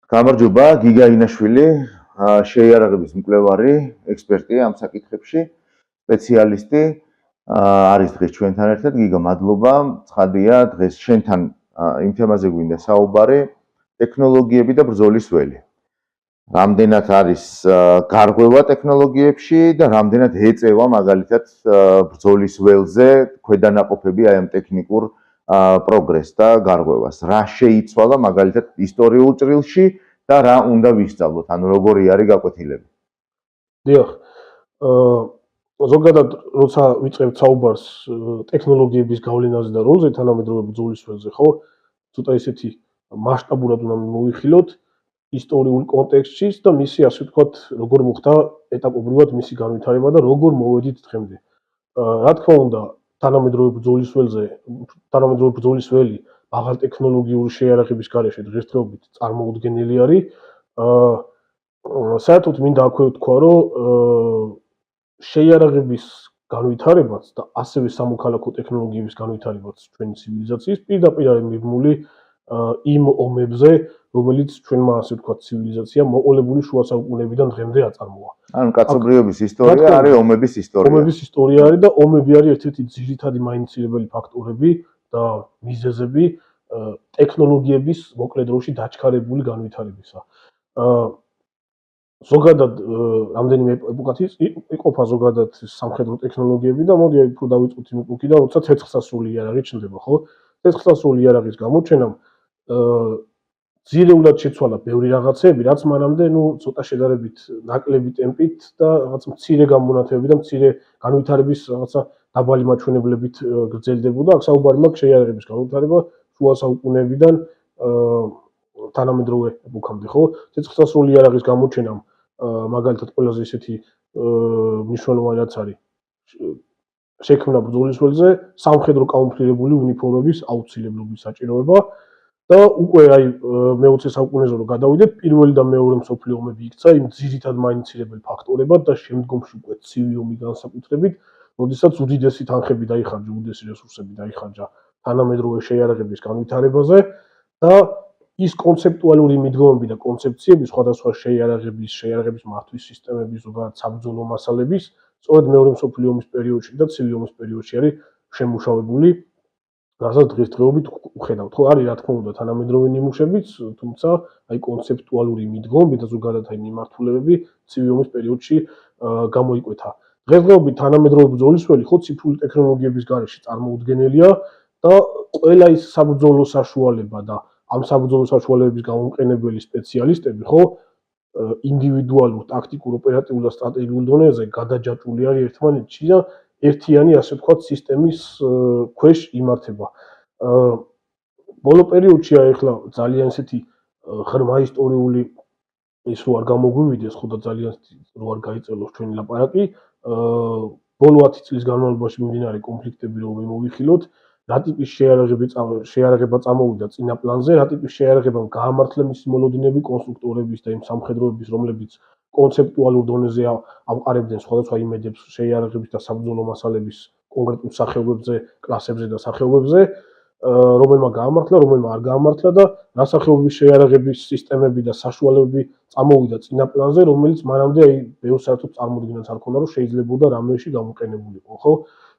გამარჯობა, გიგა ინაშვილი, შეიარაღების მკვლევარი, ექსპერტი ამ საკითხებში, სპეციალისტი, არის დღეს ჩვენთან ერთად. გიგა, მადლობა. ცხადია, დღეს შენთან იმ თემაზე გვინდა საუბარი, ტექნოლოგიები და ბრძოლის ველი. რამდენად არის გარღვევა ტექნოლოგიებში და რამდენად ეწევა მაგალითად ბრძოლის ველზე ქვედანაყოფები აი ამ ტექნიკურ პროგრესს და გარღვევას. რა შეიცვალა მაგალითად ისტორიულ ჭრილში და რა უნდა ვისწავლოთ, ანუ როგორი არის გაკვეთილები. დიახ. ზოგადად როცა ვიწყებთ საუბარს ტექნოლოგიების გავლენაზე და როლზე თანამედროვე ბრძოლის ველზე, ხო? ცოტა ისეთი მასშტაბურად უნდა მოვიხილოთ ისტორიულ კონტექსტში და მისი ასე ვთქვათ, როგორ მოხდა ეტაპობრივად მისი განვითარება და როგორ მოვედით დღემდე. რა თქმა უნდა, თანამედროვე ბრძოლის ველი მაღალ ტექნოლოგიური შეიარაღების გარეშე დღესდღეობით წარმოუდგენელი არის. საერთოდ მინდა აქვე ვთქვა, რომ შეიარაღების განვითარებაც და ასევე სამოქალაქო ტექნოლოგიების განვითარებაც ჩვენი ცივილიზაციის პირდაპირ არის მიბმული იმ ომებზე, რომელიც ჩვენმა ასე ვთქვათ ცივილიზაციამ მოყოლებული შუა საუკუნეებიდან დღემდე აწარმოა. ანუ კაცობრიობის ისტორია არის ომების ისტორია. ომების ისტორია არის და ომები არის ერთ-ერთი ძირითადი მაინცირებელი ფაქტორები და მიზეზები ტექნოლოგიების მოკლე დროში დაჩქარებული განვითარებისა. ზოგადად რამდენიმე ეპოქად იყოფა ზოგადად სამხედრო ტექნოლოგიები და მოდი უფრო დავიწყოთ იმ ეპოქიდან, როცა ცეცხლსასროლი იარაღი ჩნდება, ხო? ცეცხლსასროლი იარაღის გამოჩენამ ძირეულად შეცვალა ბევრი რაღაცები, რაც მანამდე, ცოტა შედარებით ნაკლები ტემპით და რაღაც მცირე გამონათებები და მცირე განვითარების რაღაცა დაბალი მაჩვენებლებით გრძელდებოდა. აქ საუბარი მაქვს შეიარაღების განვითარება შუა საუკუნეებიდან თანამედროვე ეპოქამდე, ხო? ცეცხლსასროლი იარაღის გამოჩენამ მაგალითად ყველაზე ისეთი მნიშვნელოვანი რაც არის შექმნა ბრძოლის ველზე სამხედრო კამუფლირებული უნიფორმების აუცილებლობის საჭიროება და უკვე აი მე-20 საუკუნეზე რომ გადავიდეთ, პირველი და მეორე მსოფლიო ომები იქცა იმ ძირითად მაინცირებელ ფაქტორებად და შემდგომში უკვე ცივი ომი განსაკუთრებით, როდესაც უდიდესი თანხები დაიხარჯა, უდიდესი რესურსები დაიხარჯა თანამედროვე შეიარაღების განვითარებაზე და ის კონცეპტუალური მიდგომები და კონცეფციები სხვადასხვა შეიარაღების მართვის სისტემების, ზოგადად საბრძოლო მასალების, სწორედ მეორე მსოფლიო ომის პერიოდში და ცივი ომის პერიოდში არის შემუშავებული, რასაც დღესდღეობით ვხედავთ. ხო, არის რა თქმა უნდა თანამედროვე ნიმუშებიც, თუმცა აი კონცეპტუალური მიდგომები და ზოგადად აი მიმართულებები ცივი ომის პერიოდში გამოიკვეთა. დღესდღეობით თანამედროვე ბრძოლის ველი ხო ციფრული ტექნოლოგიების გარეშე წარმოუდგენელია და ყველა ის საბრძოლო საშუალება და ამ საბრძოლო საშუალებების გამომყენებელი სპეციალისტები, ხო, ინდივიდუალურ, ტაქტიკურ, ოპერატიულ და სტრატეგიულ დონეზე გადაჯაჭვული არის ერთმანეთში და ერთიანი, ასე ვთქვათ, სისტემის ქვეშ იმართება. ბოლო პერიოდში ახლა ძალიან ისეთი ღრმა ისტორიული ის რო არ გამოგვივიდეს, ხო და ძალიან რო არ გაიწელოს ჩვენი ლაპარაკი, ბოლო 10 წლის განმავლობაში მიმდინარე კონფლიქტები რომ მოვიხილოთ, რა ტიპის შეიარაღება წამოვიდა წინა პლანზე, რა ტიპის შეიარაღებამ გაამართლა მისი მოლოდინები კონსტრუქტორების და იმ სამხედროების, რომლებიც კონცეპტუალურ დონეზე ამყარებდნენ სხვადასხვა იმედებს შეიარაღების და საბრძოლო მასალების კონკრეტულ სახეობებზე, კლასებზე და სახეობებზე, რომელმა გაამართლა, რომელმა არ გაამართლა და რა სახეობის შეიარაღების სისტემები და საშუალებები წამოვიდა წინა პლანზე, რომელიც მანამდე აი ბევრ საერთოდ წარმოდგენას არ ქონდა, რომ შეიძლებოდა რამეში გამოყენებულიყო, ხო?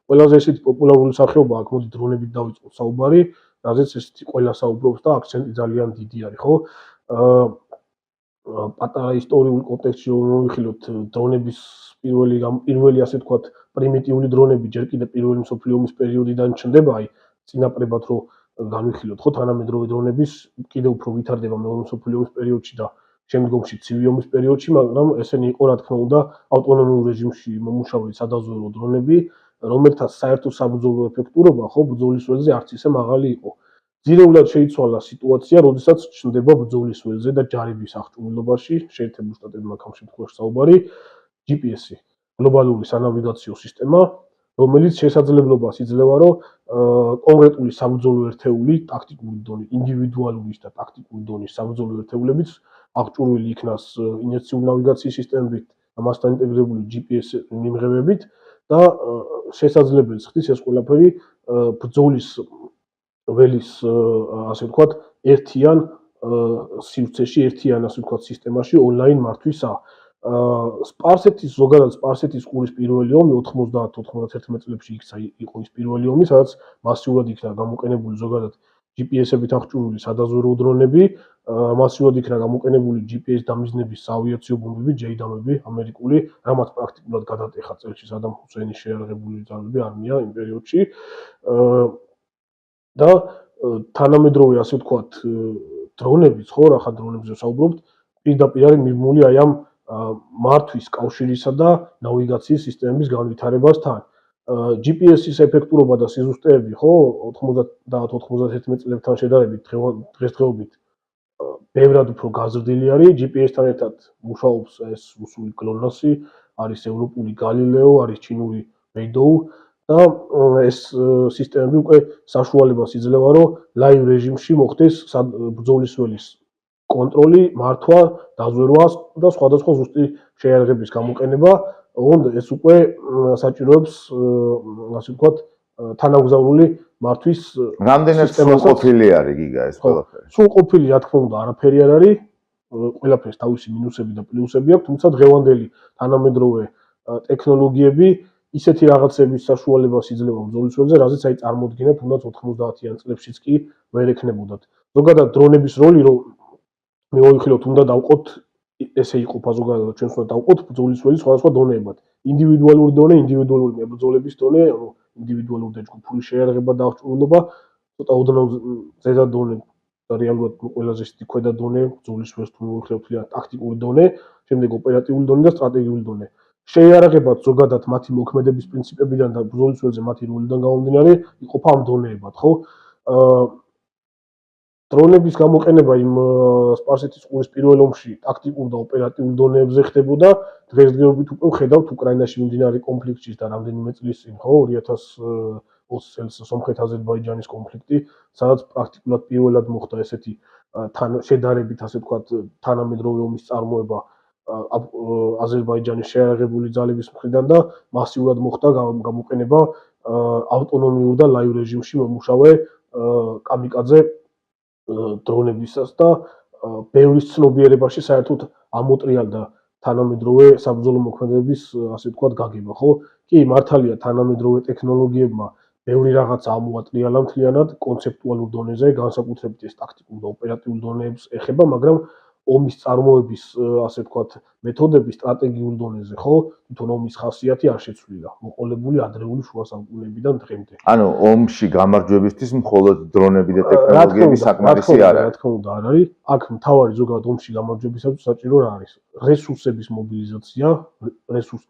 ყველაზე ესეთი პოპულარული სახეობა აქ მოდი დრონებით დავიწყოთ საუბარი, რაზეც ესეთი ყველა საუბრობს და აქცენტი ძალიან დიდი არის, ხო? პატარა ისტორიულ კონტექსტში რომ მოვიხილოთ, დრონების პირველი ასე ვთქვათ, პრიმიტიული დრონები ჯერ კიდევ პირველი მსოფლიო ომის პერიოდიდან ჩნდება, აი წინაპრებად რომ განვიხილოთ, ხო, თანამედროვე დრონების კიდევ უფრო ვითარდება მეორე მსოფლიო ომის პერიოდში და შემდგომში ცივი ომის პერიოდში, მაგრამ ესენი იყო რა თქმა უნდა ავტონომიურ რეჟიმში მომუშავე სადაზვერვო დრონები, რომელთა საერთო საბრძოლო ეფექტურობა ხო ბრძოლის ველზე არც ისე მაღალი იყო. ძირეულად შეიცვალა სიტუაცია, როდესაც ჩნდება ბრძოლის ველზე და ჯარების აღჭურვილობაში, შეერთებულ შტატებმა ამ შემთხვევაში საუბარი, GPS-ი, გლობალური სანავიგაციო სისტემა, რომელიც შესაძლებლობას იძლევა, რომ კონკრეტული საბრძოლო ერთეული, ტაქტიკური დონის, ინდივიდუალური და ტაქტიკური დონის საბრძოლო ერთეულებიც აღჭურვილი იქნას ინერციული ნავიგაციის სისტემებით, ამასთან ინტეგრირებული GPS მიმღებებით და შესაძლებელს ხდის ეს ყველაფერი ბრძოლის ველის ასე ვთქვათ, ერთიან სივრცეში ერთიან ასე ვთქვათ სისტემაში ონლაინ მართვისა. სპარსეთის ზოგადად სპარსეთის ყურის პირველი ომი 90-91 წლებში იყო ის პირველი ომი, სადაც მასიურად იქნა გამოყენებული ზოგადად GPS-ებით აღჭურვილი სადაზვერვო დრონები, მასიურად იქნა გამოყენებული GPS დამიზნების საავიაციო ბომბები, ჯეიდამები ამერიკული, რამაც პრაქტიკულად გადატეხა წელში სადამ ჰუსეინის შეიარაღებული ძალები არმია იმ პერიოდში. და თანამედროვე ასე ვთქვათ დრონებიც ხო, რახან დრონებზე ვსაუბრობთ, პირდაპირ არის მიბმული აი ამ მართვის კავშირისა და ნავიგაციის სისტემების განვითარებასთან. GPS-ის ეფექტურობა და სიზუსტეები ხო 90-91 წლებთან შედარებით დღესდღეობით ბევრად უფრო გაზრდილი არის. GPS-თან ერთად მუშაობს ეს რუსული GLONASS, არის ევროპული Galileo, არის ჩინური Beidou და ეს სისტემები უკვე საშუალებას იძლევა, რომ ლაივ რეჟიმში მოხდეს ბრძოლის ველის კონტროლი, მართვა, დაზვერვა და სხვადასხვა ზუსტი შეიარაღების გამოყენება. ოღონდ ეს უკვე საჭიროებს ასე ვთქვათ თანამგზავრული მართვის რამდენად სრულყოფილი არის გიგა ეს ყველაფერი? სრულყოფილი რა თქმა უნდა არაფერი არ არის. ყველაფერს თავისი მინუსები და პლუსები აქვს, თუმცა დღევანდელი თანამედროვე ტექნოლოგიები ისეთი რაღაცების საშუალებას იძლევა ბრძოლის ველზე, რაზეც აი წარმოუდგინეთ, თუნდაც 90-იან წლებშიც კი ვერ ექნებოდათ. ზოგადად დრონების როლი რომ მე ვიხილოთ, უნდა დავყოთ ესე იყოფა ზოგადად ჩვენს უნდა დავყოთ ბრძოლის ველი სხვადასხვა დონეებად. ინდივიდუალური დონე, ინდივიდუალური მებრძოლების დონე, ანუ ინდივიდუალური და ჯგუფური შეიარაღება და აღჭურვილობა, ცოტა ოდნავ ზედა დონე და რეალურად ყველაზე ისეთი ქვედა დონე, ბრძოლის ველს თუ მივიხილოთ ტაქტიკური დონე, შემდეგ ოპერატიული დონე და სტრატეგიული დონე. შეიარაღებად ზოგადად მათი მოქმედების პრინციპებიდან და ბრძოლის ველზე მათი როლიდან გამომდინარე იყოფა ამ დონეებად, ხო? დრონების გამოყენება იმ სპარსეთის ყურის პირველ ომში ტაქტიკურ და ოპერატიულ დონეებზე ხდებოდა. დღესდღეობით უკვე ვხედავთ უკრაინაში მიმდინარე კონფლიქტში და რამდენიმე წლის წინ, ხო, 2020 წელს სომხეთ-აზერბაიჯანის კონფლიქტი, სადაც პრაქტიკულად პირველად მოხდა ესეთი შედარებით ასე ვთქვათ თანამედროვე ომის წარმოება აზერბაიჯანის შეიარაღებული ძალების მხრიდან და მასიურად მოხდა გამოყენება ავტონომიურ და ლაივ რეჟიმში მომუშავე კამიკაძე დრონებისას და ბევრის ცნობიერებაში საერთოდ ამოტრიალდა თანამედროვე საბრძოლო მოქმედებების ასე ვთქვათ გაგება, ხო? კი, მართალია თანამედროვე ტექნოლოგიებმა ბევრი რაღაცა ამოატრიალა მთლიანად კონცეპტუალურ დონეზე, განსაკუთრებით ეს ტაქტიკურ და ოპერატიულ დონეებს ეხება, მაგრამ ომის წარმოების ასე ვთქვათ მეთოდები სტრატეგიულ დონეზე, ხო? თვითონ ომის ხასიათი არ შეცვლილა, მოყოლებული αδრეული შუა საუკუნეებიდან დღემდე. ანუ ომში გამარჯვებისთვის მხოლოდ დრონები და ტექნოლოგიები საკმარისი არ არის. რა თქმა უნდა, არ არის. აქ მთავარი ზოგადად ომში გამარჯვებისათვის საჭირო რა არის? რესურსების მობილიზაცია,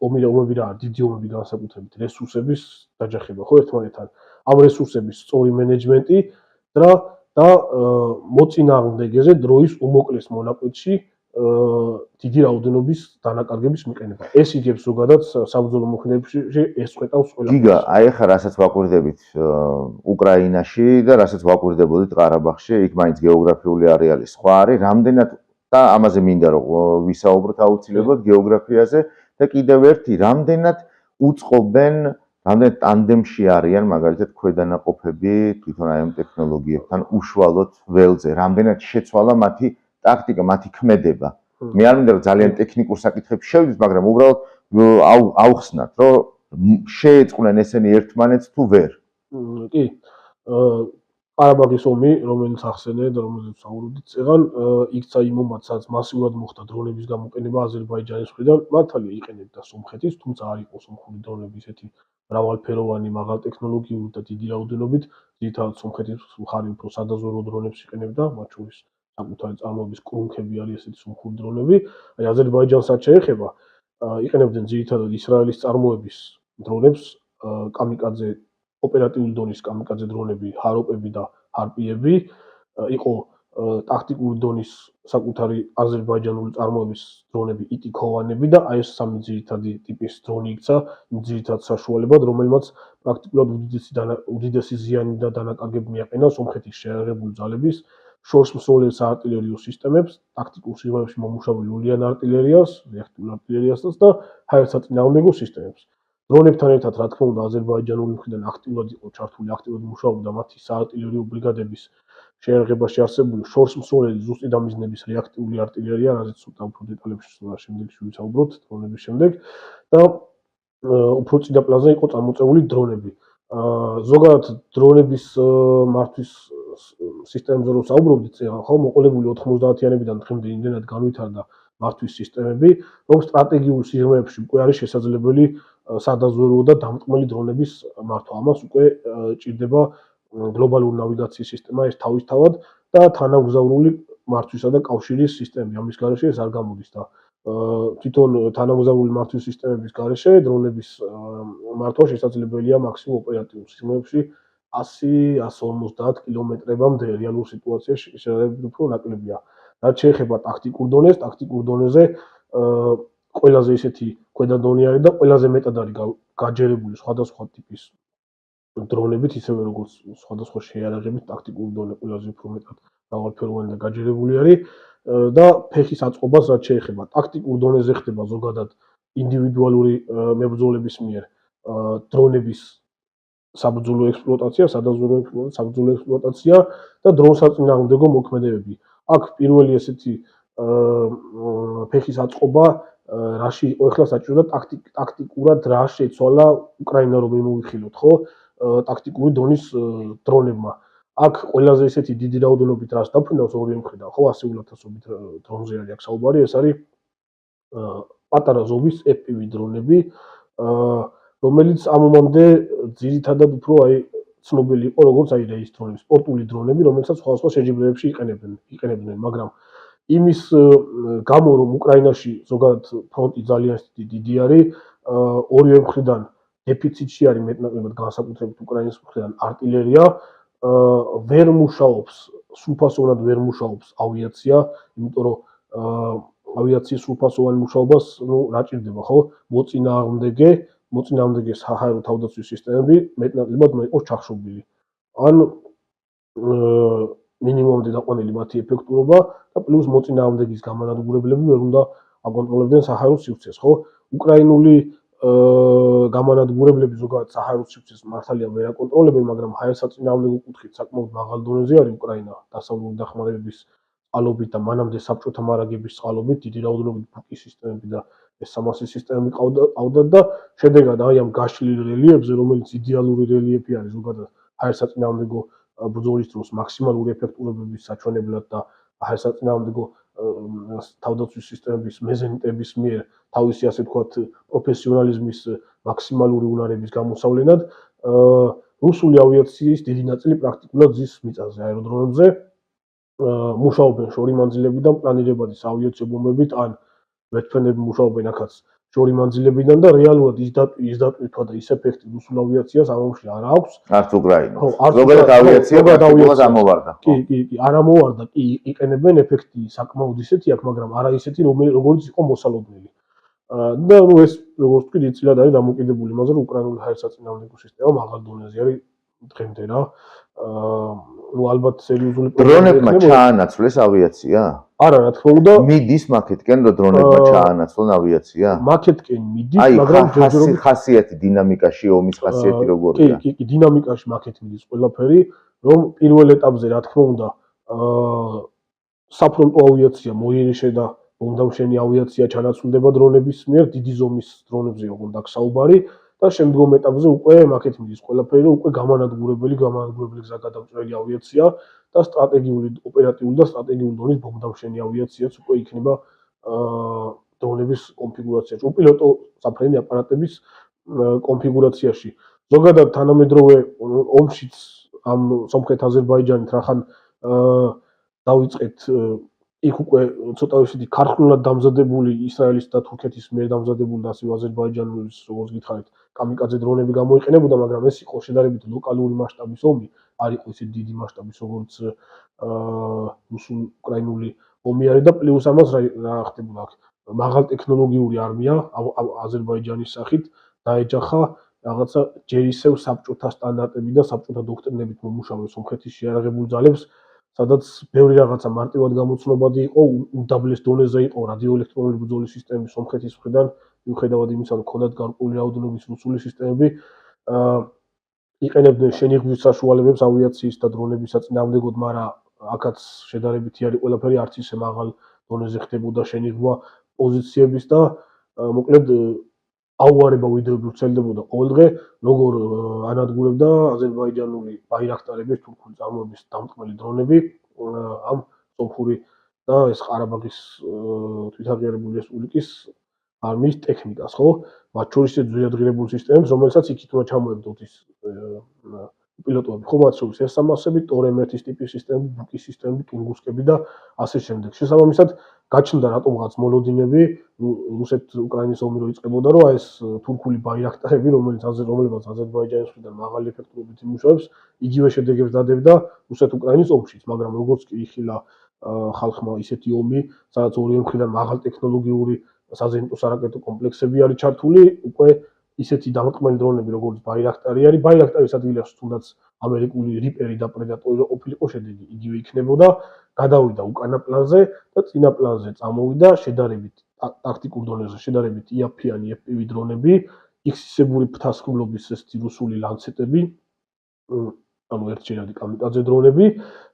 ომები რა არის? დიდი ომები განსაკუთრებით რესურსების დაჯახება, ხო, ერთმანეთთან. ამ რესურსების სწორი მენეჯმენტი და მოწინააღმდეგეზე დროის უმოკლეს მონაკვეთში დიდი რაოდენობის დანაკარგების მიყენება. ეს იგებს ზოგადად საბრძოლო მოქმედებებში ეს წვეტავს ყველაფერს. გიგა, აი ახლა რასაც ვაკვირდებით უკრაინაში და რასაც ვაკვირდებოდით ყარაბაღში, იქ მაინც გეოგრაფიული არეალი სხვა არის, რამდენად და ამაზე მინდა რომ ვისაუბროთ აუცილებლად გეოგრაფიაზე და კიდევ ერთი, რამდენად უწყობენ რამდენად ტანდემში არიან მაგალითად ქვედანაყოფები თვითონ აი ამ ტექნოლოგიებთან უშუალოდ ველზე, რამდენად შეცვალა მათი ტაქტიკა, მათი ქმედება. მე არ მინდა რომ ძალიან ტექნიკურ საკითხებში შევიდეთ, მაგრამ უბრალოდ ავხსნათ, რომ შეეწყნენ ესენი ერთმანეთს თუ ვერ. კი. ყარაბაღის ომი, რომელიც ახსენე და რომელზეც ვსაუბრობდით წეღან, იქცა იმ ომად, სადაც მასიურად მოხდა დრონების გამოყენება აზერბაიჯანის მხრიდან, მართალია იყენებდა სომხეთის, თუმცა არ იყო სომხური დრონები ესეთი მრავალფეროვანი, მაღალტექნოლოგიური და დიდი რაოდენობით, ძირითადად სომხეთის მხარი უფრო სადაზვერვო დრონებს იყენებდა, მათ შორის საკუთარი წარმოების კრუნქები არის ესეთი სომხური დრონები. აი აზერბაიჯანსაც შეეხება, იყენებდნენ ძირითადად ისრაელის წარმოების დრონებს, კამიკაძე ოპერატიული დონის კამიკაძე დრონები, ჰაროპები და ჰარპიები, იყო ტაქტიკური დონის საკუთარი აზერბაიჯანული წარმოების დრონები, იტიქოვანები და აი ეს სამი ძირითადი ტიპის დრონი იქცა, ძირითად საშუალებად, რომელმაც პრაქტიკულად უდიდესი ზიანი და დანაკარგები მიაყენა სომხეთის შეიარაღებული ძალების შორსმსროლელ საარტილერიო სისტემებს, ტაქტიკურ სიღრმეებში მომუშავე ლულიან არტილერიას, რეაქტიულ არტილერიასაც და ჰაერსაწინააღმდეგო სისტემებს. დრონებთან ერთად, რა თქმა უნდა, აზერბაიჯანული მხრიდან აქტიურად იყო ჩართული, აქტიურად მუშაობდა მათი საარტილერიო ბრიგადების შეიარაღებაში არსებული შორს მსურველი ზუსტი დამიზნების რეაქტიული артиლერია, რაზეც ცოტა უფრო დეტალებში შემდეგში ვისაუბროთ დრონების შემდეგ და უფრო წინა პლანზე იყო წამოწეული დრონები. ზოგადად დრონების მართვის სისტემებზე რო საუბრობდით, ხო, მოყოლებული 90-იანებიდან დღემდე იმდენად განვითარდა მართვის სისტემები, რომ სტრატეგიულ სიღრმეებში უკვე არის შესაძლებელი სადაზვერვო და დამტყმელი დრონების მართვა. ამას უკვე ჭირდება გლობალური ნავიგაციის სისტემა ეს თავისთავად და თანამგზავრული მართვისა და კავშირის სისტემები. ამის გარეშე ეს არ გამოდის და თვითონ თანამგზავრული მართვის სისტემების გარეშე დრონების მართვა შესაძლებელია მაქსიმუმ ოპერატიულ სიღრმეებში 100-150 კილომეტრებამდე. რეალურ სიტუაციაში შეიძლება უფრო ნაკლებია. რაც შეეხება ტაქტიკურ დონეს, ტაქტიკურ დონეზე ყველაზე ისეთი ქვედადონიანი და ყველაზე მეტად არის გაჯერებული სხვადასხვა ტიპის დრონებით, ისევე როგორც სხვადასხვა შეიარაღებით ტაქტიკური დონე ყველაზე უფრო მეტად მრავალფეროვანი და გაჯერებული არის და ფეხის აწყობას რაც შეეხება ტაქტიკურ დონეზე ხდება ზოგადად ინდივიდუალური მებრძოლების მიერ დრონების საბრძოლო ექსპლუატაცია, საბრძოლო ექსპლუატაცია და დრონ-საწინააღმდეგო მოქმედებები. აქ პირველი ესეთი ფეხის აწყობა რაში იყო ახლა საჭირო და ტაქტიკურად რა შეცვალა უკრაინა რომ იმოვიხილოთ, ხო? ტაქტიკური დონის დრონებმა. აქ ყველაზე ისეთი დიდი რაოდენობით რას დაფრინავს ორივე მხრიდან, ხო, 100,000-ობით დრონზე არის აქ საუბარი, ეს არის პატარა ზომის FPV დრონები, რომელიც ამ მომამდე ძირითადად უფრო აი ცნობილი იყო როგორც აი რეის დრონები, სპორტული დრონები, რომელსაც სხვადასხვა შეჯიბრებებში იყენებდნენ, მაგრამ იმის გამო რომ უკრაინაში ზოგადად ფრონტი ძალიან დიდი არის, ორივე მხრიდან დეფიციტში არის მეტნაკლებად განსაკუთრებით უკრაინის მხრიდან артиლერია, ვერ მუშაობს, სრულფასოვნად ვერ მუშაობს ავიაცია, იმიტომ რომ ავიაციის სრულფასოვანი მუშაობას, რა ჭირდება, ხო? მოწინააღმდეგე საჰაერო თავდაცვის სისტემები მეტნაკლებად მოიყოს ჩახშობილი. ან მინიმუმამდე დაყვანილი მათი ეფექტურობა და პლუს მოწინააღმდეგის გამანადგურებლები ვერ უნდა აკონტროლებდნენ საჰაეროს სივრცეს, ხო? უკრაინული გამანადგურებლები ზოგადად საჰაეროს სივრცეს მართალია ვერ აკონტროლებენ, მაგრამ ჰაერსაწინააღმდეგო კუთხით საკმაოდ მაღალ დონეზე არის უკრაინა დასავლური დახმარების წყალობით და მანამდე საბჭოთა მარაგების წყალობით დიდი რაოდენობით ბუკის სისტემები და ეს სამასის სისტემები ყავდათ და შედეგად აი ამ გაშლილ რელიეფზე, რომელიც იდეალური რელიეფი არის ზოგადად ჰაერსაწინააღმდეგო ბრძოლის დროს მაქსიმალური ეფექტურობების საჩვენებლად და ჰაერსაწინააღმდეგო თავდაცვის სისტემების მეზენიტების მიერ თავისი ასე ვთქვათ პროფესიონალიზმის მაქსიმალური უნარების გამოსავლენად რუსული ავიაციის დიდი ნაწილი პრაქტიკულად ზის მიწაზე აეროდრომებზე მუშაობენ შორი მანძილებიდან პლანირებადი საავიაციო ბომბებით ან ვერტმფრენები მუშაობენ აქაც შორი მანძილებიდან და რეალურად ის დატვირთვა და ის ეფექტი რუსულ ავიაციას ამომში არ აქვს. არც უკრაინას. ზოგადად ავიაცია პრაქტიკულად ამოვარდა. კი, არ ამოვარდა, კი იყენებენ ეფექტი საკმაოდ ისეთი აქვს, მაგრამ არა ისეთი, როგორც იყო მოსალოდნელი. და ეს როგორც ვთქვი, იცილად არის დამოკიდებული იმაზე, რომ უკრაინული ჰაერსაწინააღმდეგო სისტემა მაღალ დონეზე არის დღემდე რა. ალბათ სერიოზული დრონებმა ჩაანაცვლეს ავიაცია? არა, რა თქმა უნდა. მიდის მაკეთკენ, რომ დრონებმა ჩაანაცვლონ ავიაცია? მაკეთკენ მიდის, მაგრამ ჯერჯერობით ხასიათი დინამიკაში ომის ხასიათი როგორია? კი, დინამიკაში მაკეთ მიდის ყველაფერი, რომ პირველ ეტაპზე რა თქმა უნდა საფრონტო ავიაცია მოიერიშე და მომდამშენი ავიაცია ჩანაცვლდება დრონების მიერ, დიდი ზომის დრონებზე ოღონდ აქ საუბარი და შემდგომ ეტაპზე უკვე მაკეთ მიდის ყველაფერი, რომ უკვე გამანადგურებელი გზაგადამჭრელი ავიაცია და სტრატეგიული, ოპერატიული და სტრატეგიული დონის ბომბდამშენი ავიაციაც უკვე იქნება დრონების კონფიგურაციაში, უპილოტო საფრენი აპარატების კონფიგურაციაში. ზოგადად თანამედროვე ომშიც ამ სომხეთ-აზერბაიჯანით რახან დავიწყეთ იქ უკვე ცოტა ისეთი ქარხნულად დამზადებული ისრაელის და თურქეთის მიერ დამზადებული და ასევე აზერბაიჯანის როგორც გითხარით კამიკაძე დრონები გამოიყენებოდა, მაგრამ ეს იყო შედარებით ლოკალური მასშტაბის ომი, არ იყო ისეთი დიდი მასშტაბის როგორც რუსულ-უკრაინული ომი არის და პლუს ამას რა ხდებოდა აქ მაღალ ტექნოლოგიური არმია აზერბაიჯანის სახით დაეჯახა რაღაცა ჯერ ისევ საბჭოთა სტანდარტები და საბჭოთა დოქტრინებით მომუშავე სომხეთის შეიარაღებულ ძალებს, სადაც ბევრი რაღაცა მარტივად გამოცნობადი იყო, უდაბლეს დონეზე იყო რადიოელექტრონული ბრძოლის სისტემები სომხეთის მხრიდან, მიუხედავად იმისა, რომ ჰქონდათ გარკვეული რაოდენობის რუსული სისტემები, იყენებდნენ შენიღბვის საშუალებებს ავიაციის და დრონების საწინააღმდეგოდ, მაგრამ აქაც შედარებითი არის ყველაფერი არც ისე მაღალ დონეზე ხდებოდა შენიღვა პოზიციების და მოკლედ აუარება ვიდეოები ვრცელდებოდა ყოველდღე როგორ ანადგურებდა აზერბაიჯანული ბაირაქტარების თურქული წარმოების დამტყმელი დრონები ამ სომხური და ეს ყარაბაღის თვითაღიარებული რესპუბლიკის არმიის ტექნიკას, ხო? მათ შორის ძვირადღირებულ სისტემებს, რომელსაც იქით უნდა ჩამოებდოთ ის პილოტოები, ხო, მათ შორის S300-ები, Tor-M1-ის ტიპის სისტემები, ბუკის სისტემები, ტუნგუსკები და ასე შემდეგ. შესაბამისად, გაჩნდა რატომღაც მოლოდინები რუსეთ-უკრაინის ომი რო იწყებოდა, რომ ეს თურქული ბაირაქტარები, რომლებიც აზერბაიჯანის მხრიდან მაღალი ეფექტურობით იმუშავებს, იგივე შედეგებს დადებდა რუსეთ-უკრაინის ომშიც, მაგრამ როგორც კი იხილა ხალხმა ისეთი ომი, სადაც ორივე მხრიდან მაღალტექნოლოგიური საზეიმტო სარაკეტო კომპლექსები არის ჩართული, უკვე ისეთი დამტყმელი დრონები, როგორც ბაირაქტარი არის, ბაირაქტარის ადგილას თუნდაც ამერიკული რიპერი და პრედატორი რო ყოფილიყო, შედეგი იგივე იქნებოდა, გადავიდა უკანა პლანზე და წინა პლანზე წამოვიდა შედარებით ტაქტიკურ დონეზე შედარებით იაფიანი FPV დრონები, X-ისებური ფრთასხმლობის ესეთი რუსული ლანცეტები, ანუ ერთჩინადი კამიკაძე დრონები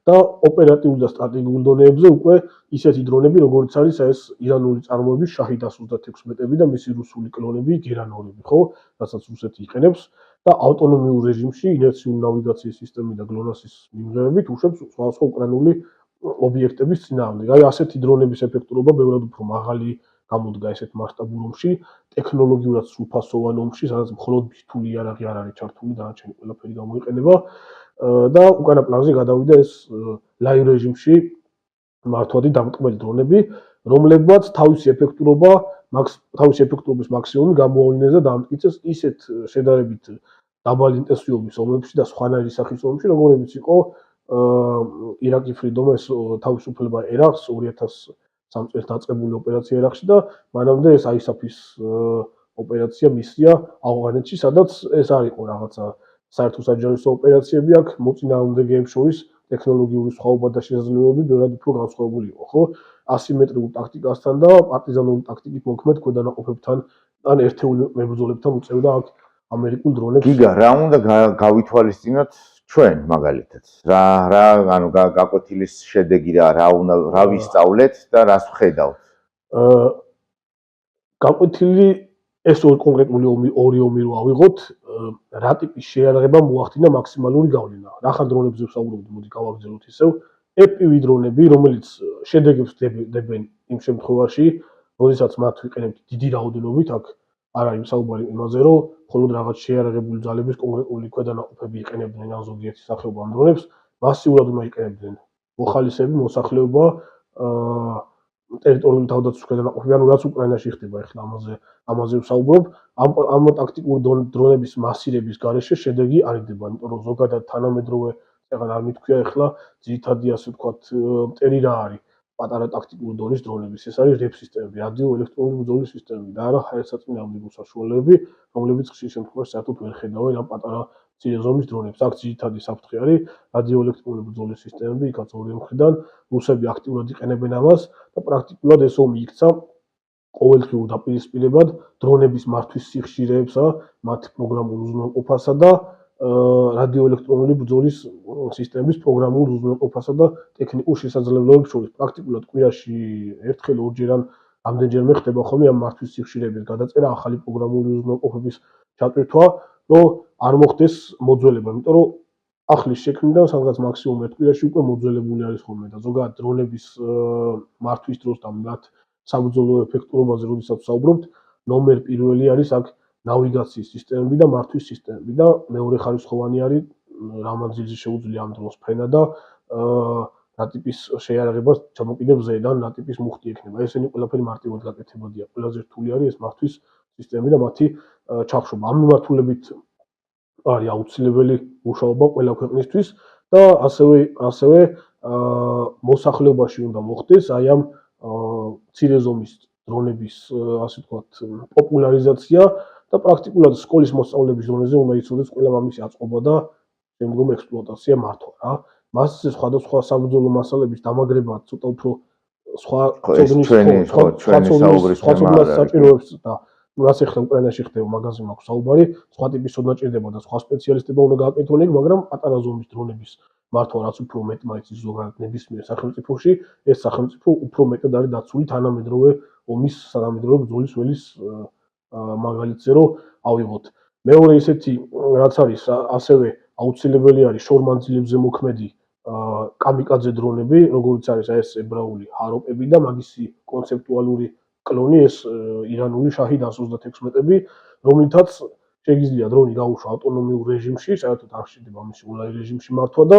და ოპერატიულ და სტრატეგიულ დონეებზე უკვე ისეთი დრონები, როგორც არის ეს ირანული წარმოების Shahid 136-მეტები და მისი რუსული კლონები, გერანორები, ხო, რასაც რუსეთი იყენებს და ავტონომიურ რეჟიმში ინერციული ნავიგაციის სისტემი და GLONASS-ის მიმღებებით უშვებს სხვადასხვა უკრაინული ობიექტების წინააღმდეგ. აი ასეთი დრონების ეფექტურობა ბევრად უფრო მაღალი გამოდგა ესეთ მასშტაბურ ომში, ტექნოლოგიურად სრულფასოვან ომში, სადაც მხოლოდ ბირთვული იარაღი არ არის ჩართული, დანარჩენი ყველაფერი გამოიყენება და უკანა პლანზე გადავიდა ეს ლაივ რეჟიმში მართვადი დამტყმელი დრონები, რომლებმაც თავისი ეფექტურობის მაქსიმუმი გამოავლინეს და დაამტკიცეს ისეთ შედარებით დაბალი ინტენსივობის ომებში და სხვანაირი სახის ომებში, როგორებიც იყო ირაკი ფრიდომ ეს თავისუფლება ერაყს 2003 წელს დაწყებული ოპერაცია ერაყში და მანამდე ეს ISAF-ის ოპერაცია მისია ავღანეთში, სადაც ეს არ იყო რაღაცა საერთო საჯარისო ოპერაციები, აქ მოწინააღმდეგეებს შორის ტექნოლოგიური სხვაობა და შესაძლებლობები ბევრად უფრო განსხვავებული იყო, ხო? ასიმეტრიულ ტაქტიკასთან და პარტიზანული ტაქტიკით მოქმედ ქვედანაყოფებთან ან ერთეული მებრძოლებთან უწევდა აქ ამერიკულ დრონებს. გიგა, რა უნდა გავითვალისწინოთ ჩვენ მაგალითად? რა ანუ გაკვეთილის შედეგი რა ვისწავლეთ და რას ვხედავთ? გაკვეთილი ეს კონკრეტული ორი ომი რო ავიღოთ, რა ტიპის შეიარაღება მოახდინა მაქსიმალური გავლენა. რახან დრონებზე ვსაუბრობთ, მოდი გავაგრძელოთ ისევ. FPV დრონები, რომელიც შედეგებს დებენ იმ შემთხვევაში, როდესაც მათ ვიყენებთ დიდი რაოდენობით, აქ არ არის საუბარი იმაზე, რომ მხოლოდ რაღაც შეიარაღებული ძალების კონკრეტული ქვედანაყოფები იყენებდნენ ან ზოგიერთი სახეობა ამ დრონებს, მასიურად უნდა იყენებდნენ მოხალისეები, მოსახლეობა, ტერიტორიული თავდაცვის ქვედანაყოფები, ანუ რაც უკრაინაში ხდება, ახლა ამაზე ვსაუბრობ, ამ ტაქტიკური დრონების მასირების გარეშე შედეგი არ იდება, იმიტომ რომ ზოგადად თანამედროვე აღარ არ მithქვია ახლა ძირითადი ასე ვთქვათ მტერი რა არის პატარა ტაქტიკური დონის დრონების, ეს არის REP სისტემები, რადიოელექტრონული ბრძოლის სისტემები და არა ჰაერსაწინააღმდეგო საშუალებები, რომლებიც ხშირ შემთხვევაში საერთოდ ვერ ხედავენ ამ პატარა მცირე ზომის დრონებს. აქ ძირითადი საფრთხე არის რადიოელექტრონული ბრძოლის სისტემები, იქაც ორივე მხრიდან რუსები აქტიურად იყენებენ ამას და პრაქტიკულად ეს ომი იქცა ყოველდღიურ დაპირისპირებად დრონების მართვის სიხშირეებსა, მათი პროგრამულ უზრუნველყოფასა და რადიოელექტრონული ბრძოლის სისტემების პროგრამულ უზრუნველყოფასა და ტექნიკურ შესაძლებლობებს შორის. პრაქტიკულად კვირაში ერთხელ ორჯერ ან რამდენჯერმე ხდება ხოლმე ამ მართვის სიხშირეების გადაწერა, ახალი პროგრამული უზრუნველყოფების ჩატვირთვა, რომ არ მოხდეს მოძველება, იმიტომ რომ ახლის შექმნიდან სადღაც მაქსიმუმ ერთ კვირაში უკვე მოძველებული არის ხოლმე და ზოგადად დრონების მართვის დროს და მათ საბრძოლო ეფექტურობაზე როდესაც ვსაუბრობთ, ნომერ პირველი არის აქ ნავიგაციის სისტემები და მართვის სისტემები და მეორე ხარისხოვანი არის რა მანძილზე შეუძლია ამ დრონს ფრენა და რა ტიპის შეიარაღებას ჩამოკიდებს ზედან, რა ტიპის მუხტი ექნება. ესენი ყველაფერი მარტივად გაკეთებადია. ყველაზე რთული არის ეს მართვის სისტემები და მათი ჩახშობა. ამ მიმართულებით არის აუცილებელი მუშაობა ყველა ქვეყნისთვის და ასევე მოსახლეობაში უნდა მოხდეს აი ამ მცირე ზომის დრონების ასე ვთქვათ პოპულარიზაცია და პრაქტიკულად სკოლის მოსწავლეების დონეზე უნდა იცოდეს ყველა ამის აწყობა და შემდგომ ექსპლუატაცია მართვა რა. მასზე სხვადასხვა საბრძოლო მასალების დამაგრება ცოტა უფრო სხვა საჭიროებს და რაც ახლა უკრაინაში ხდება, მაგაზე მაქვს საუბარი, სხვა ტიპის ცოდნა ჭირდება და სხვა სპეციალისტებმა უნდა გააკეთონ ეგ, მაგრამ პატარა ზომის დრონების მართლა რაც უფრო მეტ მაინც ზოგადად ნებისმიერ სახელმწიფოში ეს სახელმწიფო უფრო მეტად არის დაცული თანამედროვე ომის თანამედროვე ბრძოლის ველის მაგალითზე რომ ავიღოთ. მეორე ისეთი რაც არის ასევე აუცილებელი არის შორმანძილებზე მოქმედი კამიკაძე დრონები, როგორც არის ეს ებრაული ჰაროპები და მაგისი კონცეპტუალური კლონი ეს ირანული შაჰიდ 136-მეტები, რომლითაც შეიძლება დრონი გაუშვა ავტონომიურ რეჟიმში, საერთოდ არ შეიძლება ამის ონლაინ რეჟიმში მართვა და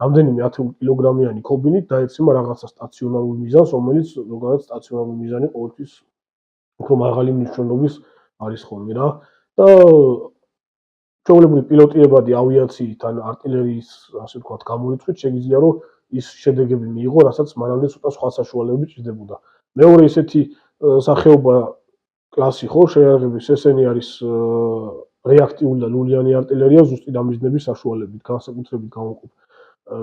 რამდენიმე 10 კილოგრამიანი ქობინით დაეცემა რაღაცა სტაციონარულ მიზანს, რომელიც ზოგადად სტაციონარული მიზანი ყოველთვის უფრო მაღალი მნიშვნელობის არის ხოლმე რა. და ჩვეულებრივი პილოტირებადი ავიაციით ან არტილერიის, ასე ვთქვათ, გამორიცხვით შეიძლება რომ ის შედეგები მიიღო, რასაც მანამდე ცოტა სხვა საშუალებები ჭირდებოდა. მეორე ისეთი სახეობა კლასი ხო შეიარაღების ესენი არის რეაქტიული და ლულიანი არტილერია ზუსტი დამიზნების საშუალებით, განსაკუთრებით გამოვყოფ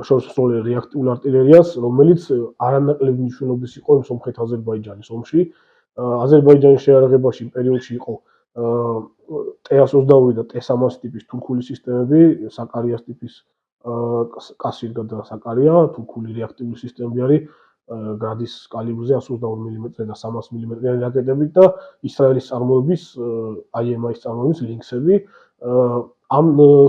შორსროლე რეაქტიულ არტილერიას, რომელიც არანაკლები მნიშვნელობის იყო სომხეთ აზერბაიჯანის ომში. აზერბაიჯანის შეიარაღებაში პერიოდში იყო T-122 და T-300 ტიპის თურქული სისტემები, საკარიას ტიპის კასირგა და საკარია, თურქული რეაქტიული სისტემები არის გრადის კალიბრზე 122 მმ და 300 მმ-იანი რაკეტებით და ისრაელის წარმოების IMI-ის წარმოების ლინქსები. ამ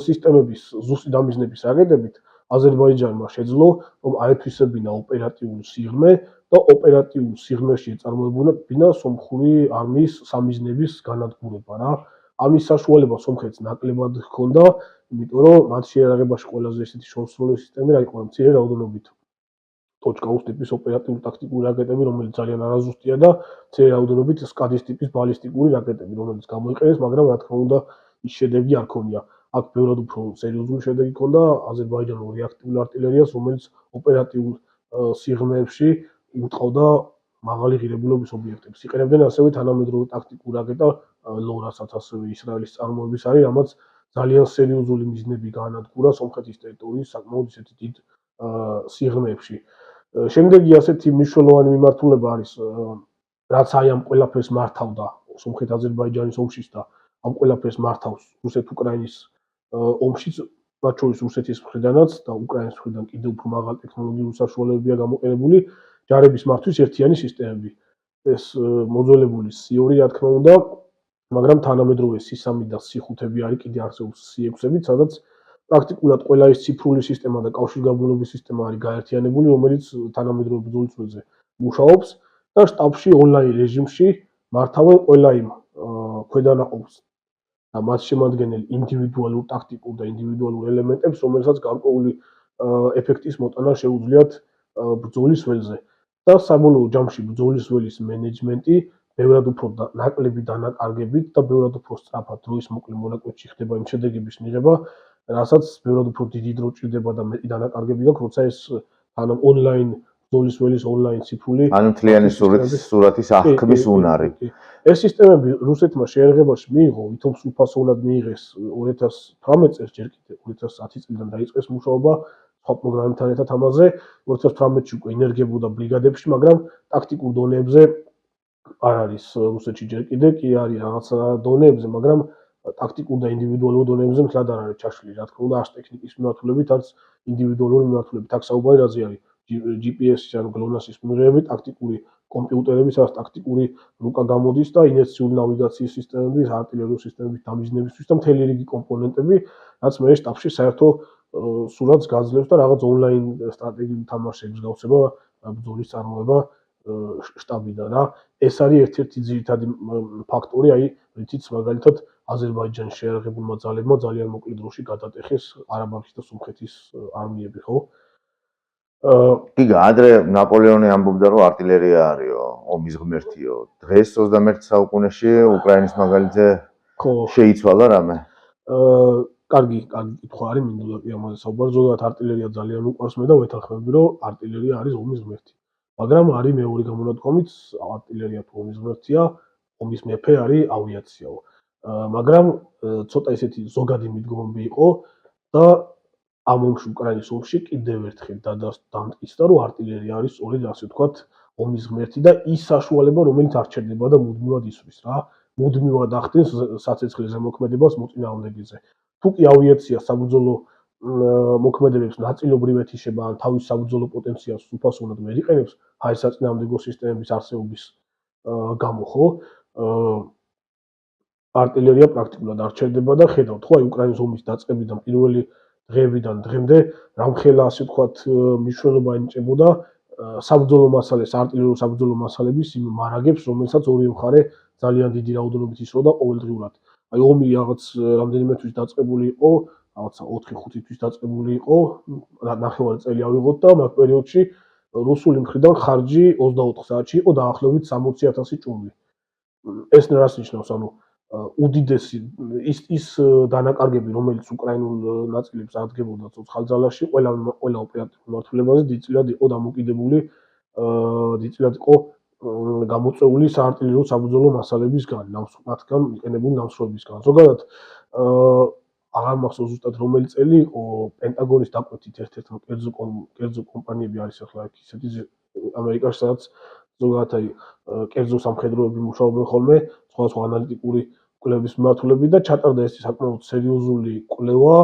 სისტემების ზუსტი დამიზნების რაკეტებით აზერბაიჯანმა შეძლო რომ აეთვისებინა ოპერატიულ სიღრმე და ოპერატიულ სიღრმეში ეწარმოებინა სომხური არმიის სამიზნების განადგურება რა. ამის საშუალება სომხეთს ნაკლებად ჰქონდა, იმიტომ რომ მათ შეიარაღებაში ყველაზე ესეთი შორსროლე სისტემები რა იყო, მცირე რაოდენობით ტოჩკაუს ტიპის ოპერატიული ტაქტიკური რაკეტები, რომელიც ძალიან არაზუსტია და მცირე რაოდენობით სკადის ტიპის ბალისტიკური რაკეტები, რომელიც გამოიყენეს, მაგრამ რა თქმა უნდა ის შედეგი არ ქონია. აქ ბევრად უფრო სერიოზული შედეგი ჰქონდა აზერბაიჯანულ რეაქტიულ არტილერიას, რომელიც ოპერატიულ სიღრმეებში უტყავდა მაღალი ღირებულების ობიექტებს. იყენებდნენ ასევე თანამედროვე ტაქტიკურ რაკეტა ლორასაც ასევე ისრაელის წარმოების არის, რამაც ძალიან სერიოზული მიზნები გაანადგურა სომხეთის ტერიტორიის საკმაოდ ისეთი დიდ სიღრმეებში. შემდეგი ასეთი მნიშვნელოვანი მიმართულება არის რაც აი ამ ყველაფერს მართავდა სომხეთ-აზერბაიჯანის ომშიც და ამ ყველაფერს მართავს რუსეთ-უკრაინის ომშიც, მათ შორის რუსეთის მხრიდანაც და უკრაინის მხრიდან კიდევ უფრო მაღალი ტექნოლოგიური საშუალებებია გამოყენებული ჯარების მართვის ერთიანი სისტემები. ეს მოძველებული C2, რა თქმა უნდა, მაგრამ თანამედროვე C3 და C5-ები არის კიდე არსებობს C6-ებიც, სადაც პრაქტიკულად ყველა ეს ციფრული სისტემა და კავშირგაბმულობის სისტემა არის გაერთიანებული, რომელიც თანამედროვე ბრძოლის ველზე მუშაობს და შტაბში ონლაინ რეჟიმში მართავენ ყველა იმ ქვედანაყოფს და მათ შემადგენელ ინდივიდუალურ ტაქტიკურ და ინდივიდუალურ ელემენტებს, რომელსაც გარკვეული ეფექტის მოტანა შეუძლიათ ბრძოლის ველზე. და საბოლოო ჯამში ბრძოლის ველის მენეჯმენტი ბევრად უფრო ნაკლები დანაკარგებით და ბევრად უფრო სწრაფად დროის მოკლე მონაკვეთში ხდება იმ შედეგების მიღება, რასაც ბევრად უფრო დიდი დრო ჭირდება და მეტი დანაკარგები გაქვს, როცა ეს ონლაინ ბრძოლის ველის ონლაინ ციფრული ანუ მთლიანი სურათის აღქმის უნარი. ეს სისტემები რუსეთმა შეიარაღებაში მიიღო, ვითომ სრულფასოვნად მიიღეს 2018 წელს, ჯერ კიდევ 2010 წლიდან დაიწყეს მუშაობა სხვა პროგრამებთან ერთად ამაზე, 2018-ში უკვე ინერგებოდა ბრიგადებში, მაგრამ ტაქტიკურ დონეებზე არ არის რუსეთში ჯერ კიდევ, კი არის რაღაცა დონეებზე, მაგრამ ტაქტიკურ და ინდივიდუალურ დონეებზე მთლად არ არის ჩაშლილი, რა თქმა უნდა, არც ტექნიკის მიმართულებით, არც ინდივიდუალური მიმართულებით. აქ საუბარი რაზე არის? GPS-ის ანუ GLONASS-ის მიღებები, ტაქტიკური კომპიუტერების, სადაც ტაქტიკური რუკა გამოდის და ინერციული ნავიგაციის სისტემების, არტილერიის სისტემების დამიზნებისთვის და მთელი რიგი კომპონენტები, რაც მე შტაბში საერთო სურათს გაძლევს და რაღაც ონლაინ სტრატეგიულ თამაშებს გავხსება ბრძოლის წარმოება შტაბიდან რა. ეს არის ერთ-ერთი ძირითადი ფაქტორი, აი, რითიც მაგალითად აზერბაიჯანის შეიარაღებულმა ძალებმა ძალიან მოკლე დროში გადატეხეს ყარაბაღის და სომხეთის არმიები, ხო? გიგა, ადრე ნაპოლეონი ამბობდა, რომ არტილერია არისო, ომის ღმერთიო. დღეს 21 საუკუნეში უკრაინის მაგალითზე შეიცვალა რამე? კარგი კითხვა არის, მინდოდა კი ამაზე საუბარი. ზოგადად არტილერია ძალიან უყვარს მე და ვეთანხმები, რომ არტილერია არის ომის ღმერთი. მაგრამ არის მეორე გამონათქვამიც, არტილერია თუ ომის ღმერთია, ომის მეფე არის ავიაციაო. მაგრამ ცოტა ისეთი ზოგადი მიდგომები იყო და ამ ომში უკრაინის ომში კიდევ ერთხელ დამტკიცდა, რომ არტილერია არის სწორედ ასე ვთქვათ, ომის ღმერთი და ის საშუალება, რომელიც არ ჩერდება და მუდმივად ისვრის რა. მუდმივად ახდენს საცეცხლე ზემოქმედებას მოწინააღმდეგეზე. თუ კი ავიაცია საბრძოლო მოქმედებებს ნაწილობრივ ეთიშება ან თავის საბრძოლო პოტენციალს უფასოვნად ვერ იყენებს ჰაერსაწინააღმდეგო სისტემების არსებობის გამო, ხო? артиллерия პრაქტიკულად არ ჩერდება და ხედავთ ხო აი უკრაინის ომის დაწყებიდან პირველი დღეებიდან დღემდე რამხელა ასე ვთქვათ მნიშვნელობა ენიჭებოდა საბრძოლო მასალებს, артиллерიულ საბრძოლო მასალების იმ მარაგებს, რომელსაც ორივე მხარე ძალიან დიდი რაოდენობით ისროდა ყოველდღიურად. აი ომი რაღაც რამდენიმე თვის დაწყებული იყო, რაღაცა 4-5 თვის დაწყებული იყო, ნახევარი წელი ავიღოთ და მაგ პერიოდში რუსული მხრიდან ხარჯი 24 საათში იყო დაახლოებით 60,000 ჭურვი. ეს რას ნიშნავს? ანუ უდიდესი ის დანაკარგები, რომელიც უკრაინულ ნაწილებს ადგენდა ცოცხალ ძალაში, ყველა ოპერატიულ მიმართულებაზე დიდწილად იყო დამოკიდებული, დიდწილად იყო გამოწვეული საარტილერიო საბრძოლო მასალებისგან, მათგან მიყენებული ნამსხვრევებისგან. ზოგადად აღარ მახსოვს ზუსტად რომელი წელი იყო პენტაგონის დაკვეთით ერთ-ერთმა კერძო კომპანიები არის ახლა ისეთი ამერიკაში, სადაც ზოგადად აი კერძო სამხედროები მუშაობენ ხოლმე, სხვადასხვა ანალიტიკური კვლევების მიმართულებით და ჩატარდა ეს საკმაოდ სერიოზული კვლევა,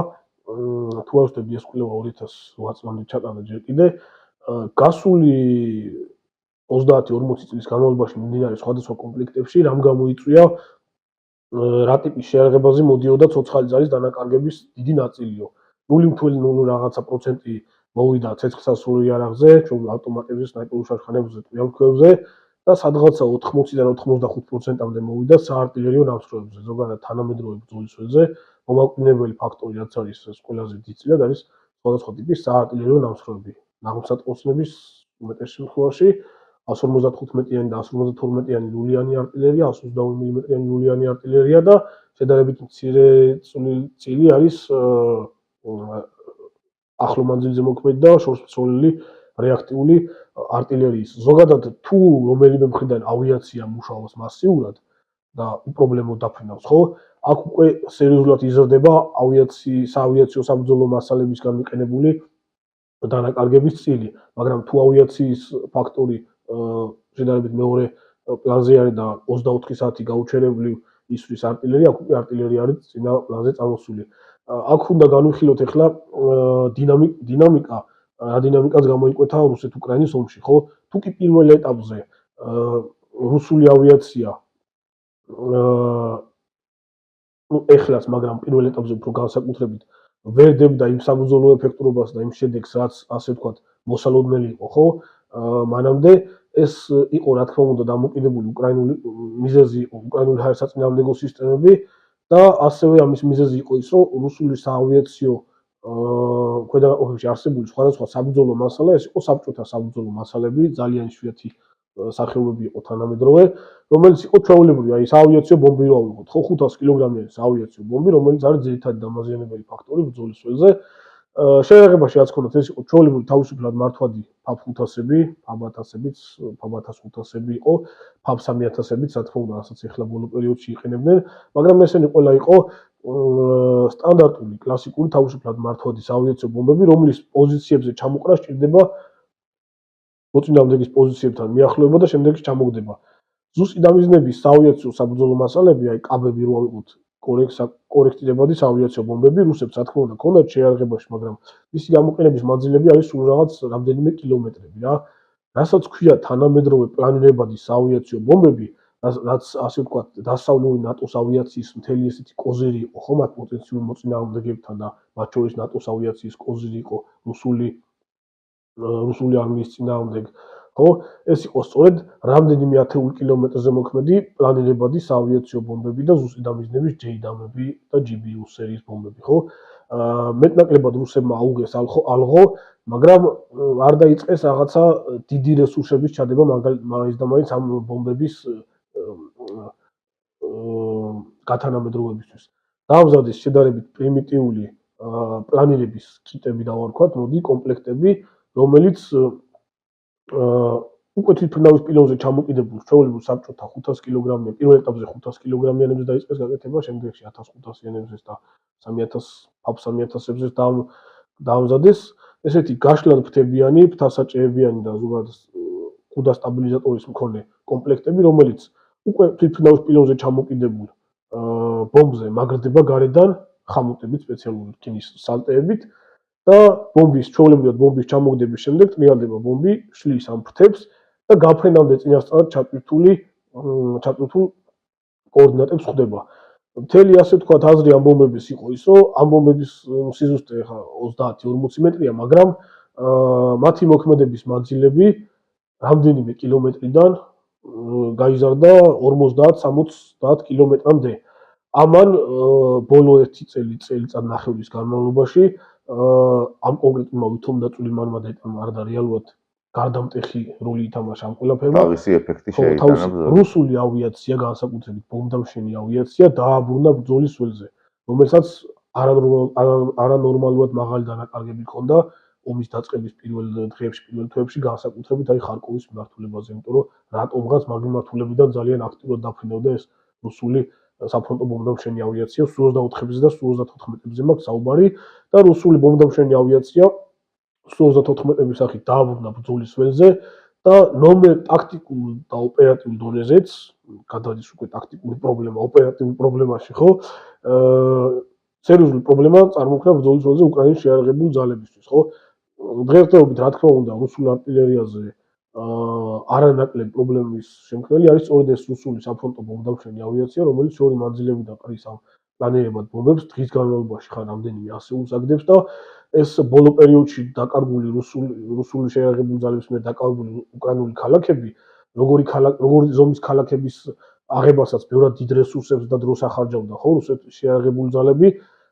თუ არ ვთქვი ეს კვლევა 2008 წლამდე ჩატარდა ჯერ კიდე, გასული 30-40 წლის განმავლობაში მიმდინარე სხვადასხვა კონფლიქტებში რამ გამოიწვია რა ტიპის შეარაღებაზე მოდიოდა ცოცხალი ძალის დანაკარგების დიდი ნაწილიო. 0.0 რაღაცა პროცენტი მოვიდა ცეცხლსასროლ იარაღზე, ჩვენ ავტომატებზე, სნაიპერულ შაშხანებზე, ტყვიამქრევებზე და სადღაცა 80-დან 85%-მდე მოვიდა საარტილერიო ნამსხვრევებზე, ზოგადად თანამედროვე ბრძოლის ველზე. მომაკვდინებელი ფაქტორი რაც არის ეს ყველაზე დიდწილად არის სხვადასხვა ტიპის საარტილერიო ნამსხვრევები. ნაღმსატყუწნების უმეტეს შემთხვევაში 155-იანი და 152-იანი ლულიანი артиллерия, 122 მმ-იანი ლულიანი артиллерия და შედარებით მცირე წილი არის ახლო მანძილზე მოქმედი და შორსმცველელი რეაქტიული артиллерიის. ზოგადად თუ რომელიმე მხრიდან ავიაცია მუშაობს მასიურად და უპრობლემოდ დაფრინავს, ხო? აქ უკვე სერიოზულად იზრდება საავიაციო საბრძოლო მასალებისგან მიყენებული დანაკარგების წილი, მაგრამ თუ ავიაციის ფაქტორი შედარებით მეორე პლანზე არის და 24 საათი გაუჩერებლივ ისვრის артиллерия, აქ უკვე артиллерия არის წინა პლანზე წამოსული. აქ უნდა განვიხილოთ ახლა დინამიკა, რა დინამიკაც გამოიკვეთა რუსეთ-უკრაინის ომში, ხო? თუ კი პირველ ეტაპზე რუსული ავიაცია ეხლაც, მაგრამ პირველ ეტაპზე უფრო განსაკუთრებით ვერ დებდა იმ საბრძოლო ეფექტურობას და იმ შედეგს, რაც ასე ვთქვათ, მოსალოდნელი იყო, ხო? მანამდე ეს იყო რა თქმა უნდა დამოკიდებული მიზეზი იყო უკრაინული ჰაერსაწინააღმდეგო სისტემები და ასევე ამის მიზეზი იყო ის, რომ რუსული საავიაციო ქვედანაყოფებში არსებული სხვადასხვა საბრძოლო მასალა, ეს იყო საბჭოთა საბრძოლო მასალები, ძალიან იშვიათი სახეობები იყო თანამედროვე, რომელიც იყო ჩვეულებრივი, აი საავიაციო ბომბი რო ავიღოთ, ხო 500 კილოგრამიანი საავიაციო ბომბი, რომელიც არის ძირითადი დამაზიანებელი ფაქტორი ბრძოლის ველზე. შეერაღებაში რაც ქონდათ, ეს იყო ჩვეულებრივი თავისუფლად მართვადი ფაბ-500-ები, ფაბ-1000-ებიც, ფაბ-1500-ები იყო, ფაბ-3000-ებიც, რა თქმა უნდა, რასაც ახლა ბოლო პერიოდში იყენებდნენ, მაგრამ ესენი ყველა იყო სტანდარტული, კლასიკური თავისუფლად მართვადი საავიაციო ბომბები, რომლის პოზიციებზე ჩამოყრა სჭირდება მოწინააღმდეგის პოზიციებთან მიახლოება და შემდეგში ჩამოგდება. ზუსტი დამიზნების საავიაციო საბრძოლო მასალები, აი კაბები რო ავიღოთ, კორექტირებადი საავიაციო ბომბები, რუსებს რა თქმა უნდა ქონდათ შეარაღებაში, მაგრამ მისი გამოყენების მანძილები არის სულ რაღაც რამდენიმე კილომეტრები რა. რასაც ქვია თანამედროვე პლანირებადი საავიაციო ბომბები, რაც ასე ვთქვათ, დასავლური ნატოს ავიაციის მთელი ესეთი კოზირი იყო, ხო, მათ პოტენციურ მოწინააღმდეგებთან და მათ შორის ნატოს ავიაციის კოზირი იყო რუსული არმიის წინააღმდეგ, ხო? ეს იყო სწორედ რამდენიმე ათეული კილომეტრზე მოქმედი პლანირებადი საავიაციო ბომბები და ზუსტი დამიზნების ჯეიდამები და GBU სერიის ბომბები, ხო? მეტნაკლებად რუსებმა აუღეს ალღო, მაგრამ არ დაიწყეს რაღაცა დიდი რესურსების ჩადება მაინც და მაინც ამ ბომბების გათანამედროვებისთვის. დაამზადეს შედარებით პრიმიტიული პლანირების კიტები დავარქვათ, მოდი კომპლექტები, რომელიც უკვე თვითმფრინავის პილონზე ჩამოკიდებულ ჩვეულებრივ საბჭოთა 500 კილოგრამიან, პირველ ეტაპზე 500 კილოგრამიანებზე დაიწყეს გაკეთება, შემდეგში 1500-იანებზე და 3000-ებზე დაამზადეს ესეთი გაშლად ფრთებიანი, ფრთასაჭეებიანი და ზოგადად კუდა სტაბილიზატორის მქონე კომპლექტები, რომელიც უკვე თვითმფრინავის პილონზე ჩამოკიდებულ ბომბზე მაგრდება გარედან ხამუტებით, სპეციალური რკინის სალტეებით და ჩვეულებრივად ბომბის ჩამოგდების შემდეგ ტრიალდება ბომბი, შლის ამ ფრთებს და გაფრენამდე წინასწარ ჩატვირთულ კოორდინატებს ხვდება. მთელი ასე ვთქვათ აზრი ამ ბომბების იყო ის, რომ ამ ბომბების სიზუსტე ხა 30-40 მეტრია, მაგრამ მათი მოქმედების მანძილები რამდენიმე კილომეტრიდან გაიზარდა 50-60 კილომეტრამდე. ამან ბოლო 1 წელიწად-ნახევრის განმავლობაში ამ კონკრეტულმა ვითომდაწვილი მარმა და რეალურად გარდამტეხი როლი ითამაშა ამ ყველაფერმა. თავისი ეფექტი შეიტანა ბრძოლაში. რუსული ავიაცია, განსაკუთრებით ბომბდამშენი ავიაცია დააბრუნა ბრძოლის ველზე, რომელსაც არანორმალურად მაღალი დანაკარგები ჰქონდა ომის დაწყების პირველ დღეებში, პირველ თვეებში, განსაკუთრებით ხარკოვის მიმართულებაზე, იმიტომ რომ რატომღაც მაგ მიმართულებიდან ძალიან აქტიურად დაფრინავდა ეს რუსული საფრონტო ბომბდამშენი ავიაცია. Su-24-ებზე და Su-34-ებზე მაქვს საუბარი და რუსული ბომბდამშენი ავიაცია Su-34-ების სახით დააბრუნა ბრძოლის ველზე და ტაქტიკულ და ოპერატიულ დონეზეც გადადის უკვე ტაქტიკური პრობლემა ოპერატიული პრობლემაში, ხო? სერიოზული პრობლემა წარმოქმნა ბრძოლის ველზე უკრაინის შეიარაღებული ძალებისთვის, ხო? დღესდღეობით, რა თქმა უნდა, რუსულ არტილერიაზე არანაკლებ პრობლემის შემქმნელი არის სწორედ ეს რუსული საფრონტო ბომბდამშენი ავიაცია, რომელიც ორი მანძილებიდან ყრის ამ პლანირებად ბომბებს დღის განმავლობაში ხან რამდენიმე ასეულს აგდებს და ეს ბოლო პერიოდში დაკარგული რუსული შეიარაღებული ძალების მიერ დაკავებული უკრაინული ქალაქები, როგორი ზომის ქალაქების აღებასაც ბევრად დიდ რესურსებს და დროს ახარჯავდა, ხო, რუსეთის შეიარაღებული ძალები,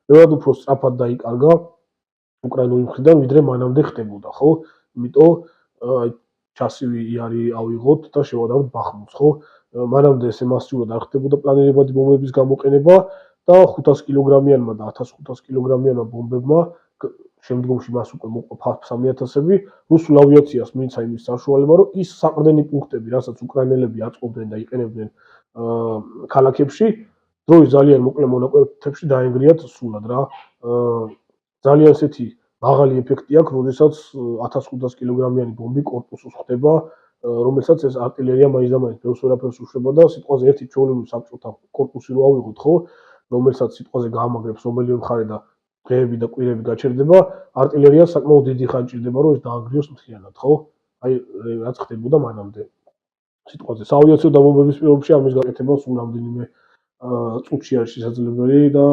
ბევრად უფრო სწრაფად დაიკარგა უკრაინული მხრიდან, ვიდრე მანამდე ხდებოდა, ხო? იმიტომ ჩასივი იარი ავიღოთ და შევადავთ ბახმუტს, ხო? მანამდე ესე მასიურად არ ხდებოდა პლანირებადი ბომბების გამოყენება და 500 კილოგრამიანმა და 1500 კილოგრამიანმა ბომბებმა შემდგომში მას უკვე მოყვა 3000-ები, რუსულ ავიაციას მიეცა იმის საშუალება, რომ ის საყრდენი პუნქტები, რასაც უკრაინელები აწყობდნენ და იყენებდნენ ქალაქებში, დროის ძალიან მოკლე მონაკვეთებში დაენგრიათ სულად რა. ძალიან ესეთი მაღალი ეფექტი აქვს, როდესაც 1500 კილოგრამიანი ბომბი კორპუსს ხდება, რომელსაც ეს არტილერია მაინც და მაინც ბევრს ვერაფერს უშლება და სიტყვაზე ერთი ჩვეულებრივი საბჭოთა კორპუსი რო ავიღოთ, ხო, რომელსაც სიტყვაზე გაამაგრებს რომელიმე მხარე და დღეები და კვირები გაჩერდება, არტილერიას საკმაოდ დიდი ხანი ჭირდება, რომ ეს დაანგრიოს მთლიანად, ხო? აი, რაც ხდებოდა მანამდე. სიტყვაზე საავიაციო დაბომბების პირობებში ამის გაკეთება სულ რამდენიმე წუთში არის შესაძლებელი და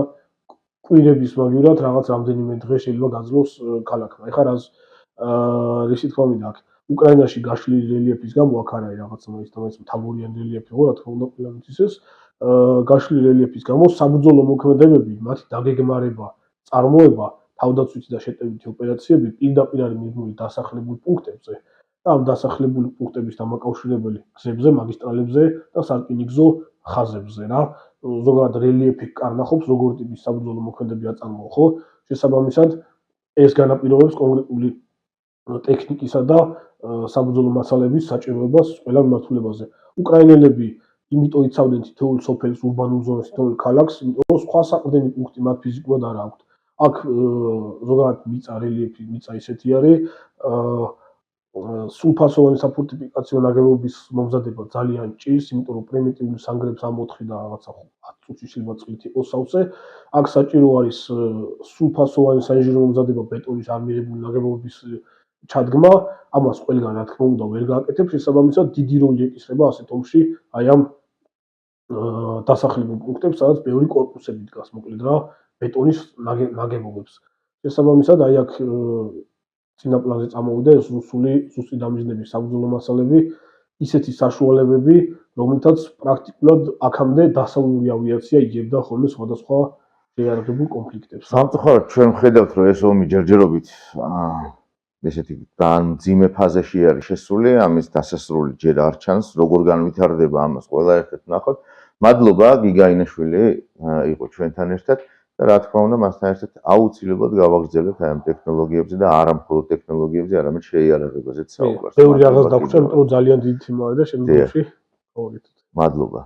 კვირების მაგივრად რაღაც რამდენიმე დღე შეიძლება გაძლოს ქალაქმა. ეხლა რისი თქმა მინდა აქ უკრაინაში გაშლილი რელიეფის გამო აქ არ არის რაღაცა მაინც თაბორიანი რელიეფი, ხო, რა თქმა უნდა, ყველამ იცის ეს. გაშლილი რელიეფის გამო საბრძოლო მოქმედებები, მათი დაგეგმარება, წარმოება, თავდაცვითი და შეტევითი ოპერაციები პირდაპირ არის მიღებული დასახლებულ პუნქტებზე და ამ დასახლებული პუნქტების დამაკავშირებელი გზებზე, მაგისტრალებზე და სარკინიგზო ხაზებზე რა. ზოგადად რელიეფი კარნახობს, როგორ ტიპის საბრძოლო მოქმედებები აწარმოო, ხო? შესაბამისად, ეს განაპირობებს კონკრეტული ტექნიკისა და საბრძოლო მასალების საჭიროებას ყველა მიმართულებაზე. უკრაინელები იმიტომ იცავდნენ თითოეულ სოფელს, ურბანულ ზონას, თითოეულ ქალაქს, იმიტომ რომ სხვა საყრდენი პუნქტი მათ ფიზიკურად არ აქვთ. აქ ზოგადად მიწა ისეთი არის, სრულფასოვანი საფორტიფიკაციო ნაგებობის მომზადება ძალიან ჭირს, იმიტომ რომ პრიმიტიული სანგრებს ამოთხრი და რაღაცა 10 წუთში შეიძლება წყლით იყოს სავსე. აქ საჭირო არის სრულფასოვანი საინჟინრო მომზადება, ბეტონის არმირებული ნაგებობის ჩადგმა, ამას ყველგან რა თქმა უნდა ვერ გააკეთებს, შესაბამისად დიდი როლი ეკისრება ასეთ ომში აი ამ დასახლებულ პუნქტებს, სადაც ბევრი კორპუსები დგას, მოკლედ რა, ბეტონის ნაგებობებს. შესაბამისად, აი აქ წინა პლანზე წამოვიდა ეს რუსული დამიზნების საბრძოლო მასალები, ისეთი საშუალებები, რომლითაც პრაქტიკულად აქამდე დასავლური ავიაცია იგებდა ხოლმე სხვადასხვა შეიარაღებულ კონფლიქტებს. სამწუხაროდ ჩვენ ვხედავთ, რომ ეს ომი ჯერჯერობით ესეთი ძალიან მძიმე ფაზაში არის შესული, ამის დასასრული ჯერ არ ჩანს, როგორ განვითარდება ამას ყველა ერთად ნახოთ. მადლობა გიგა ინაშვილი იყო ჩვენთან ერთად და რა თქმა უნდა მასთან ერთად აუცილებლად გავაგრძელებთ აი ამ ტექნოლოგიებზე და არა მხოლოდ ტექნოლოგიებზე, არამედ შეიარაღებაზეც საუბარს. ბევრი რაღაც დაგვჭირდა, იმიტომ რომ ძალიან დიდი თემა არის და შემდგომში გავაკეთებთ. მადლობა.